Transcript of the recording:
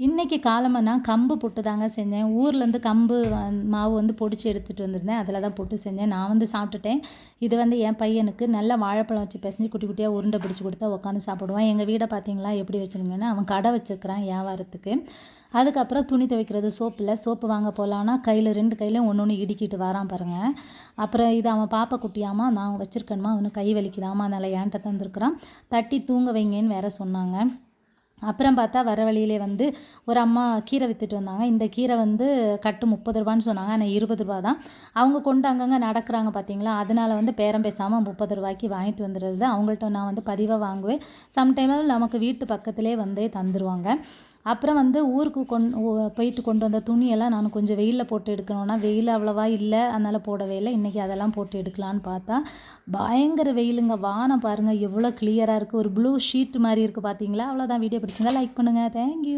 இன்றைக்கி காலமாக நான் கம்பு புட்டு தாங்க செஞ்சேன். ஊர்லேருந்து கம்பு மாவு வந்து பொடிச்சு எடுத்துகிட்டு வந்திருந்தேன். அதில் தான் புட்டு செஞ்சேன். நான் வந்து சாப்பிட்டுட்டேன். இது வந்து என் பையனுக்கு நல்லா வாழைப்பழம் வச்சு பிசைஞ்சு குட்டி குட்டியாக உருண்டை பிடிச்சி கொடுத்தா உட்காந்து சாப்பிடுவான். எங்கள் வீடை பார்த்தீங்களா எப்படி வச்சுருங்கன்னா, அவன் கடை வச்சுருக்கிறான் வியாபாரத்துக்கு. அதுக்கப்புறம் துணி துவைக்கிறது சோப்பு வாங்க போகலான்னா கையில் 2 கையிலையும் ஒன்று இடுக்கிட்டு வரான் பாருங்கள். அப்புறம் இது அவன் பாப்பா குட்டியாமா நான் வச்சுருக்கேன்மா அவனு கை வலிக்குதாமா அதனால் என்கிட்ட தந்துருக்குறான். தட்டி தூங்க வைங்கன்னு வேற சொன்னாங்க. அப்புறம் பார்த்தா வர வழியிலே வந்து ஒரு அம்மா கீரை விற்றுட்டு வந்தாங்க. இந்த கீரை வந்து கட்டு 30 ரூபான்னு சொன்னாங்க. ஆனால் 20 ரூபா தான். அவங்க கொண்டு அங்கங்கே நடக்கிறாங்க பார்த்தீங்களா, அதனால் வந்து பேரம் பேசாமல் 30 ரூபாய்க்கு வாங்கிட்டு வந்துடுறது. அவங்கள்ட்ட நான் வந்து பதிவாக வாங்குவேன். சம்டைமில் நமக்கு வீட்டு பக்கத்திலே வந்தே தந்துடுவாங்க. அப்புறம் வந்து ஊருக்கு போயிட்டு கொண்டு வந்த துணியெல்லாம் நான் கொஞ்சம் வெயிலில் போட்டு எடுக்கணும்னா வெயில் அவ்வளோவா இல்லை, அதனால் போடவே இல்லை. இன்றைக்கி அதெல்லாம் போட்டு எடுக்கலான்னு பார்த்தா பயங்கர வெயிலுங்க. வானம் பாருங்கள் எவ்வளோ கிளியராக இருக்குது. ஒரு ப்ளூ ஷீட் மாதிரி இருக்குது பார்த்தீங்களா. அவ்வளோதான். வீடியோ பிடிச்சிங்க லைக் பண்ணுங்கள். தேங்க்யூ.